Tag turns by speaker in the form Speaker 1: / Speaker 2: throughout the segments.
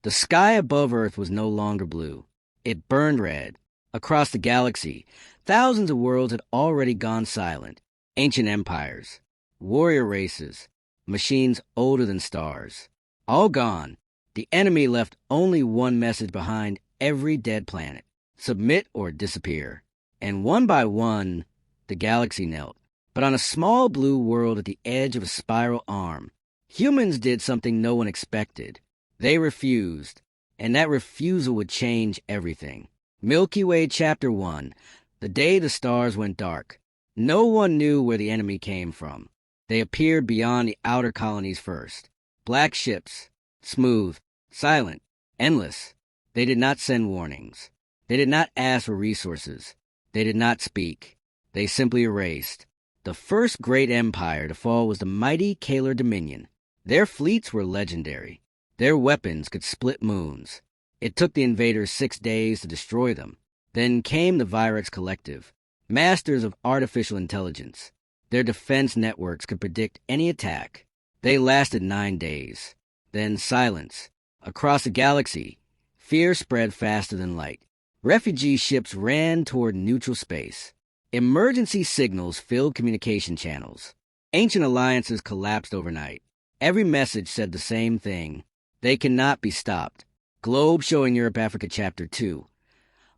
Speaker 1: The sky above Earth was no longer blue. It burned red. Across the galaxy, thousands of worlds had already gone silent. Ancient empires, warrior races, machines older than stars. All gone. The enemy left only one message behind every dead planet: submit or disappear. And one by one, the galaxy knelt. But on a small blue world at the edge of a spiral arm, humans did something no one expected. They refused, and that refusal would change everything. Milky Way Chapter 1, the day the stars went dark. No one knew where the enemy came from. They appeared beyond the outer colonies first. Black ships, smooth, silent, endless. They did not send warnings. They did not ask for resources. They did not speak. They simply erased. The first great empire to fall was the mighty Kalar Dominion. Their fleets were legendary. Their weapons could split moons. It took the invaders 6 days to destroy them. Then came the Virex Collective, masters of artificial intelligence. Their defense networks could predict any attack. They lasted 9 days. Then silence. Across the galaxy, fear spread faster than light. Refugee ships ran toward neutral space. Emergency signals filled communication channels. Ancient alliances collapsed overnight. Every message said the same thing: they cannot be stopped. Globe showing Europe Africa Chapter 2.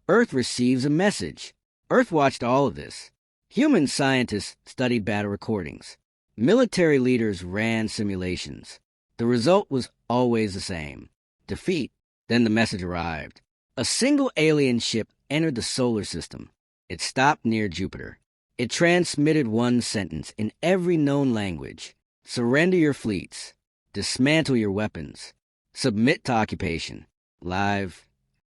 Speaker 1: Earth receives a message. Earth watched all of this. Human scientists studied battle recordings. Military leaders ran simulations. The result was always the same: defeat. Then the message arrived. A single alien ship entered the solar system. It stopped near Jupiter. It transmitted one sentence in every known language: surrender your fleets, dismantle your weapons, submit to occupation. Live.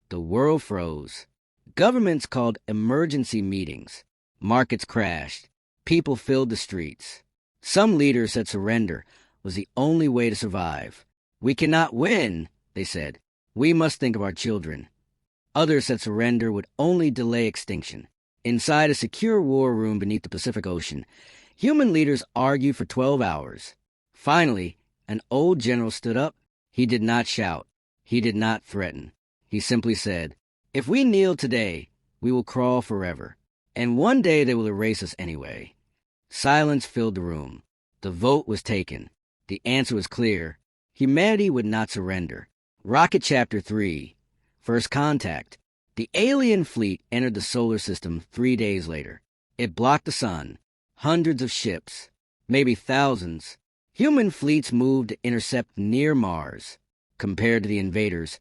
Speaker 1: The world froze. Governments called emergency meetings. Markets crashed. People filled the streets. Some leaders said surrender was the only way to survive. We cannot win, they said. We must think of our children. Others said surrender would only delay extinction. Inside a secure war room beneath the Pacific Ocean, human leaders argued for 12 hours. Finally, an old general stood up. He did not shout. He did not threaten. He simply said, "If we kneel today, we will crawl forever. And one day they will erase us anyway." Silence filled the room. The vote was taken. The answer was clear. Humanity would not surrender. Rocket Chapter 3. First contact. The alien fleet entered the solar system 3 days later. It blocked the sun. Hundreds of ships, maybe thousands. Human fleets moved to intercept near Mars. Compared to the invaders,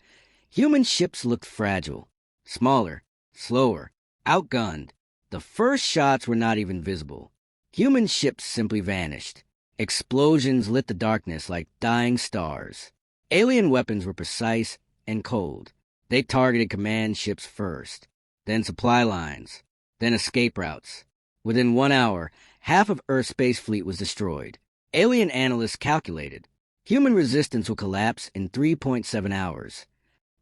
Speaker 1: human ships looked fragile, smaller, slower, outgunned. The first shots were not even visible. Human ships simply vanished. Explosions lit the darkness like dying stars. Alien weapons were precise and cold. They targeted command ships first, then supply lines, then escape routes. Within 1 hour, half of Earth's space fleet was destroyed. Alien analysts calculated human resistance will collapse in 3.7 hours.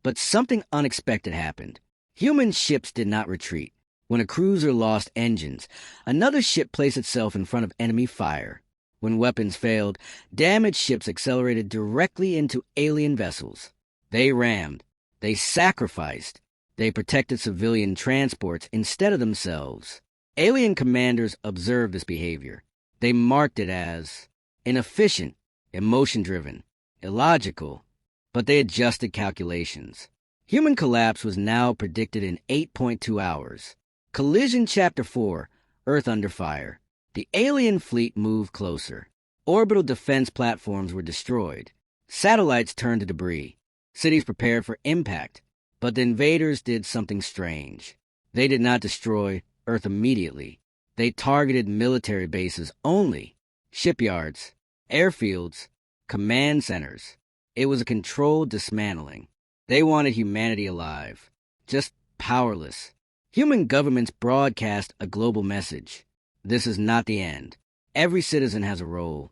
Speaker 1: But something unexpected happened. Human ships did not retreat. When a cruiser lost engines, another ship placed itself in front of enemy fire. When weapons failed, damaged ships accelerated directly into alien vessels. They rammed. They sacrificed. They protected civilian transports instead of themselves. Alien commanders observed this behavior. They marked it as inefficient, emotion-driven, illogical, but they adjusted calculations. Human collapse was now predicted in 8.2 hours. Collision Chapter 4, Earth Under Fire. The alien fleet moved closer. Orbital defense platforms were destroyed. Satellites turned to debris. Cities prepared for impact. But the invaders did something strange. They did not destroy Earth immediately. They targeted military bases only. Shipyards, airfields, command centers. It was a controlled dismantling. They wanted humanity alive, just powerless. Human governments broadcast a global message. This is not the end. Every citizen has a role.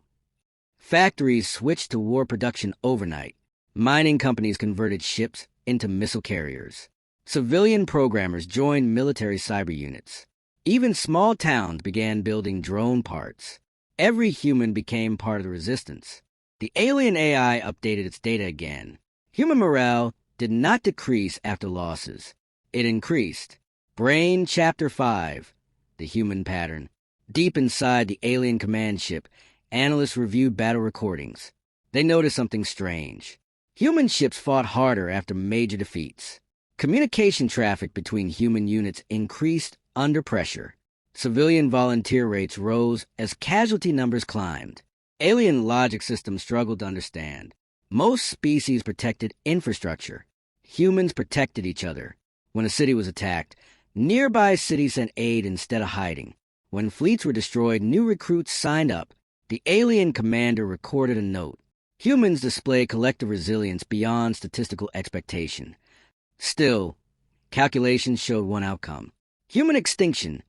Speaker 1: Factories switched to war production overnight. Mining companies converted ships into missile carriers. Civilian programmers joined military cyber units. Even small towns began building drone parts. Every human became part of the resistance. The alien AI updated its data again. Human morale did not decrease after losses. It increased. Brain Chapter 5, The Human Pattern. Deep inside the alien command ship, analysts reviewed battle recordings. They noticed something strange. Human ships fought harder after major defeats. Communication traffic between human units increased under pressure. Civilian volunteer rates rose as casualty numbers climbed. Alien logic systems struggled to understand. Most species protected infrastructure. Humans protected each other. When a city was attacked, nearby cities sent aid instead of hiding. When fleets were destroyed, new recruits signed up. The alien commander recorded a note. Humans display collective resilience beyond statistical expectation. Still, calculations showed one outcome. Human extinction,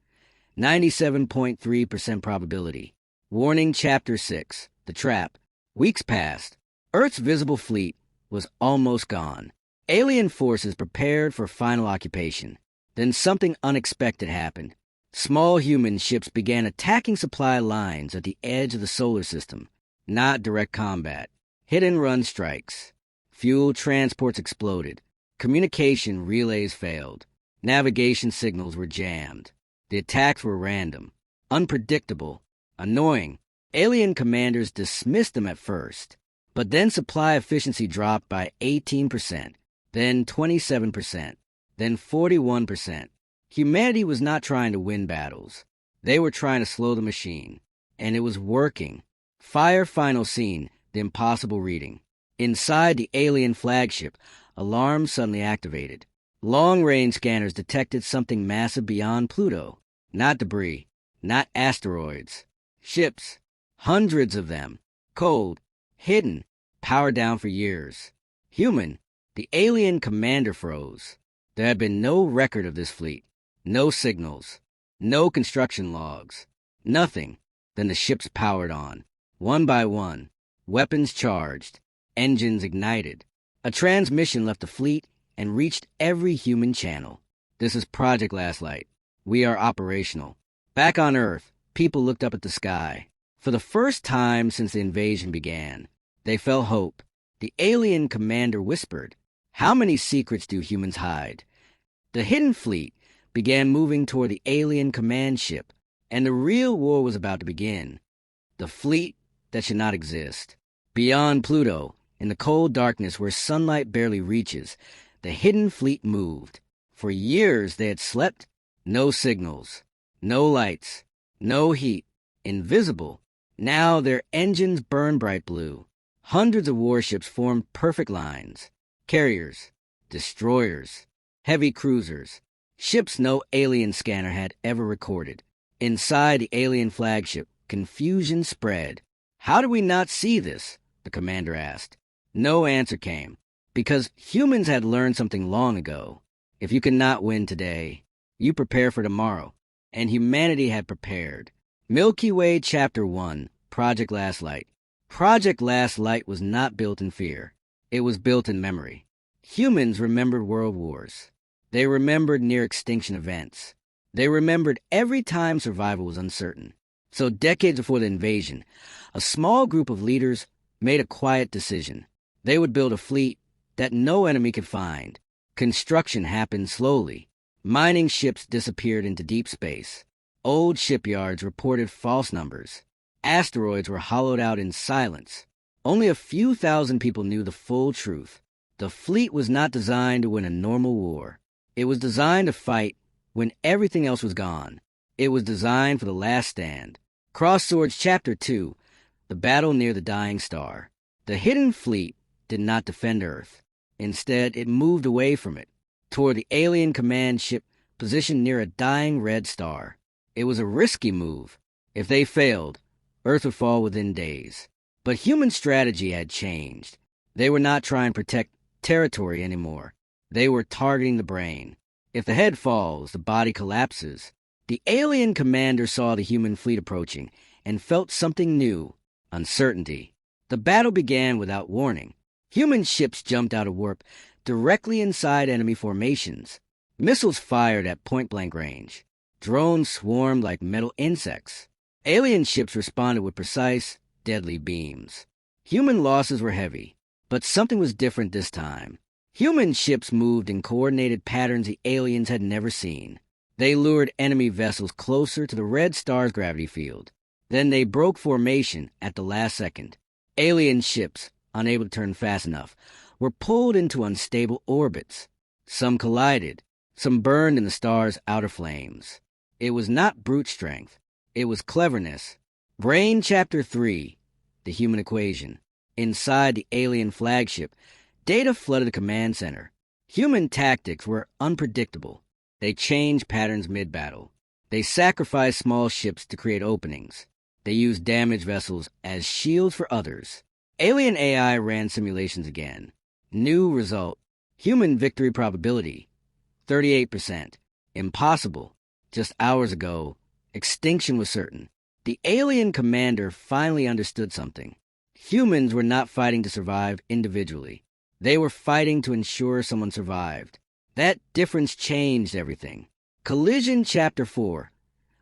Speaker 1: 97.3% probability. Warning Chapter 6, The Trap. Weeks passed. Earth's visible fleet was almost gone. Alien forces prepared for final occupation. Then something unexpected happened. Small human ships began attacking supply lines at the edge of the solar system. Not direct combat. Hit-and-run strikes. Fuel transports exploded. Communication relays failed. Navigation signals were jammed. The attacks were random, unpredictable, annoying. Alien commanders dismissed them at first, but then supply efficiency dropped by 18%, then 27%, then 41%. Humanity was not trying to win battles. They were trying to slow the machine, and it was working. Fire final scene, the impossible reading. Inside the alien flagship, alarms suddenly activated. Long-range scanners detected something massive beyond Pluto. Not debris, not asteroids. Ships, hundreds of them, cold, hidden, powered down for years. Human, the alien commander froze. There had been no record of this fleet. No signals. No construction logs. Nothing. Then the ships powered on. One by one. Weapons charged. Engines ignited. A transmission left the fleet and reached every human channel. This is Project Last Light. We are operational. Back on Earth, people looked up at the sky. For the first time since the invasion began, they felt hope. The alien commander whispered, "How many secrets do humans hide?" The hidden fleet began moving toward the alien command ship, and the real war was about to begin. The fleet that should not exist. Beyond Pluto, in the cold darkness where sunlight barely reaches, the hidden fleet moved. For years they had slept. No signals, no lights, no heat, invisible. Now their engines burned bright blue. Hundreds of warships formed perfect lines. Carriers, destroyers, heavy cruisers, ships no alien scanner had ever recorded. Inside the alien flagship, confusion spread. "How did we not see this?" the commander asked. No answer came, because humans had learned something long ago. If you cannot win today, you prepare for tomorrow. And humanity had prepared. Milky Way Chapter 1, Project Last Light. Project Last Light was not built in fear. It was built in memory. Humans remembered world wars. They remembered near-extinction events. They remembered every time survival was uncertain. So decades before the invasion, a small group of leaders made a quiet decision. They would build a fleet that no enemy could find. Construction happened slowly. Mining ships disappeared into deep space. Old shipyards reported false numbers. Asteroids were hollowed out in silence. Only a few thousand people knew the full truth. The fleet was not designed to win a normal war. It was designed to fight when everything else was gone. It was designed for the last stand. Cross Swords Chapter 2, The Battle Near the Dying Star. The hidden fleet did not defend Earth. Instead, it moved away from it, toward the alien command ship positioned near a dying red star. It was a risky move. If they failed, Earth would fall within days. But human strategy had changed. They were not trying to protect territory anymore. They were targeting the brain. If the head falls, the body collapses. The alien commander saw the human fleet approaching and felt something new, uncertainty. The battle began without warning. Human ships jumped out of warp directly inside enemy formations. Missiles fired at point-blank range. Drones swarmed like metal insects. Alien ships responded with precise, deadly beams. Human losses were heavy. But something was different this time. Human ships moved in coordinated patterns the aliens had never seen. They lured enemy vessels closer to the red star's gravity field. Then they broke formation at the last second. Alien ships, unable to turn fast enough, were pulled into unstable orbits. Some collided. Some burned in the star's outer flames. It was not brute strength. It was cleverness. Brain Chapter 3, The Human Equation. Inside the alien flagship, data flooded the command center. Human tactics were unpredictable. They changed patterns mid-battle. They sacrificed small ships to create openings. They used damaged vessels as shields for others. Alien AI ran simulations again. New result. Human victory probability. 38%. Impossible. Just hours ago, extinction was certain. The alien commander finally understood something. Humans were not fighting to survive individually. They were fighting to ensure someone survived. That difference changed everything. Collision Chapter 4.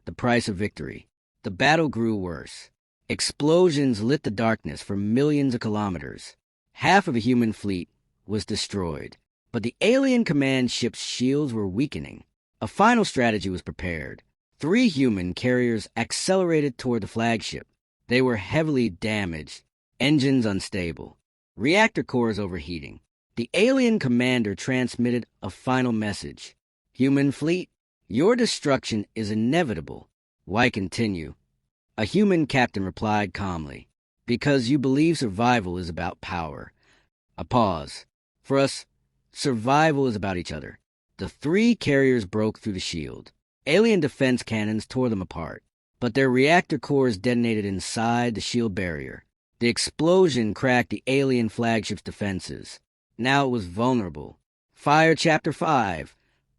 Speaker 1: The Price of Victory. The battle grew worse. Explosions lit the darkness for millions of kilometers. Half of a human fleet was destroyed. But the alien command ship's shields were weakening. A final strategy was prepared. 3 human carriers accelerated toward the flagship. They were heavily damaged, engines unstable, reactor cores overheating. The alien commander transmitted a final message. Human fleet, your destruction is inevitable. Why continue? A human captain replied calmly, because you believe survival is about power. A pause. For us, survival is about each other. The 3 carriers broke through the shield. Alien defense cannons tore them apart, but their reactor cores detonated inside the shield barrier. The explosion cracked the alien flagship's defenses. Now it was vulnerable. Fire Chapter 5,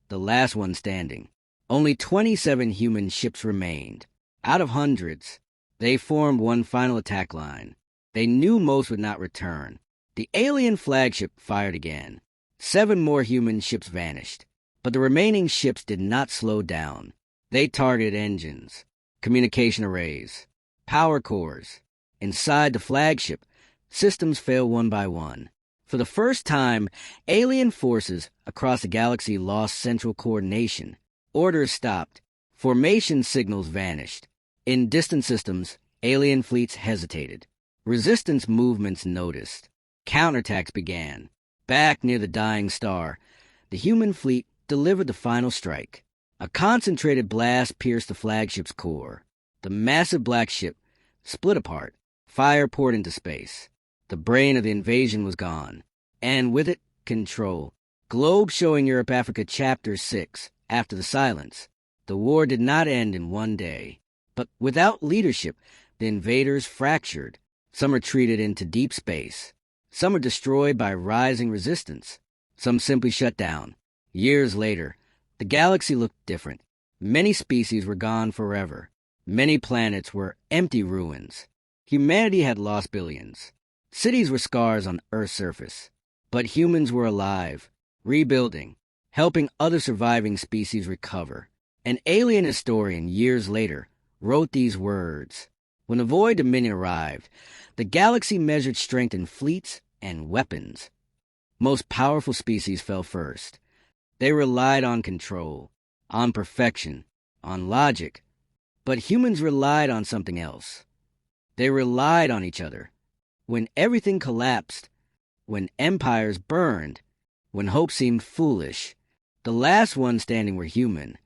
Speaker 1: the last one standing. Only 27 human ships remained. Out of hundreds, they formed one final attack line. They knew most would not return. The alien flagship fired again. 7 more human ships vanished. But the remaining ships did not slow down. They targeted engines, communication arrays, power cores. Inside the flagship, systems failed one by one. For the first time, alien forces across the galaxy lost central coordination. Orders stopped. Formation signals vanished. In distant systems, alien fleets hesitated. Resistance movements noticed. Counterattacks began. Back near the dying star, the human fleet delivered the final strike. A concentrated blast pierced the flagship's core. The massive black ship split apart. Fire poured into space. The brain of the invasion was gone. And with it, control. Globe showing Europe Africa Chapter 6, After the Silence. The war did not end in one day. But without leadership, the invaders fractured. Some retreated into deep space. Some were destroyed by rising resistance. Some simply shut down. Years later, the galaxy looked different. Many species were gone forever. Many planets were empty ruins. Humanity had lost billions. Cities were scars on Earth's surface. But humans were alive, rebuilding, helping other surviving species recover. An alien historian years later wrote these words. When the Void Dominion arrived, the galaxy measured strength in fleets and weapons. Most powerful species fell first. They relied on control, on perfection, on logic. But humans relied on something else. They relied on each other. When everything collapsed, when empires burned, when hope seemed foolish, the last ones standing were human.